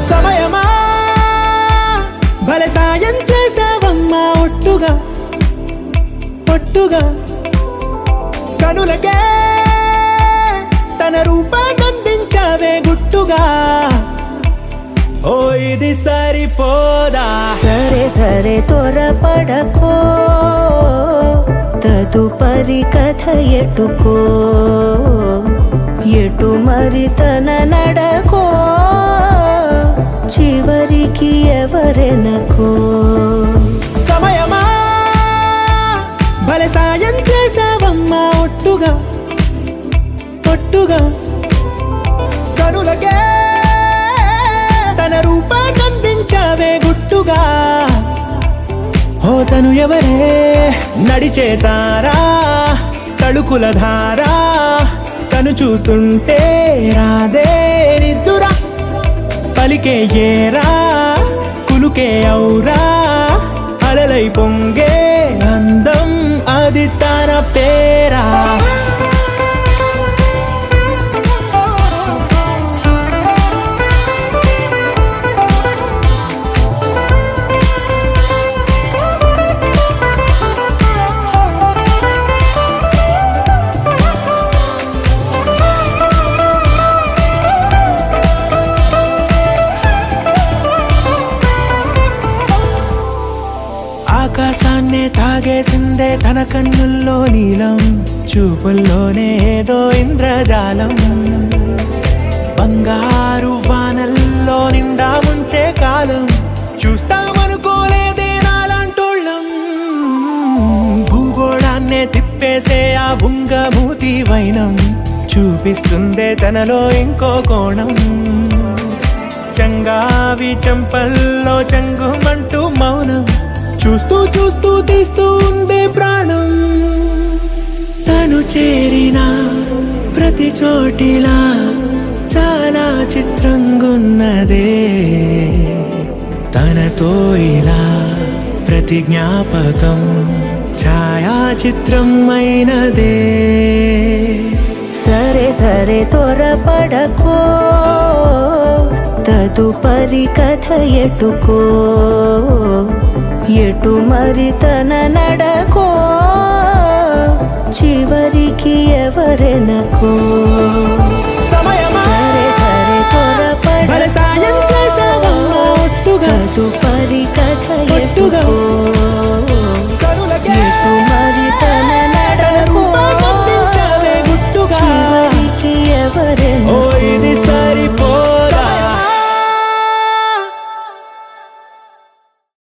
సమయమా భలే సాయం చేసావమ్మా ఒట్టుగా ఒట్టుగా కనులకే తన రూపాన్నందించావే గుట్టుగా ఓ ఇది సరిపోదా సరే సరే త్వరపడకో తదుపరి కథ ఎటుకో ఎటు మరి తన నడకో చివరికి ఎవరెనకో సమయమా భలే సాయం చేసావమ్మా ఒట్టుగా ఒట్టుగా కనులకే తన రూపాన్నందించావే గుట్టుగా ఓ తను ఎవరే నడిచే తారా తడుకుల ధారా తను చూస్తుంటే రాదే నిద్దురా పలికే ఏరా కులుకే ఔరా అలలై పొంగే అందం అది తన పేరా ఆకాశాన్నే తాగేసిందే తన కన్నుల్లో నీలం చూపుల్లోనే ఏదో ఇంద్రజాలం బంగారు వానల్లో నిండా ముంచే కాలం చూస్తామనుకోలేదే నాలాంటోళ్ళం భూగోళాన్నే తిప్పేసే ఆ బుంగమూతి వైనం చూపిస్తుందే తనలో ఇంకో కోణం చంగావి చంపల్లో చంగుమంటూ మౌనం చూస్తూ చూస్తూ తీస్తూ ఉందే ప్రాణం తను చేరిన ప్రతి చోటిలా చాలా చిత్రంగున్నదే తనతో ఇలా ప్రతి జ్ఞాపకం ఛాయాచిత్రం అయినదే సరే సరే త్వరపడకో తదుపరి కథ ఎటుకో ఎటు మరి తన నడకో చివరికి ఎవరెనకో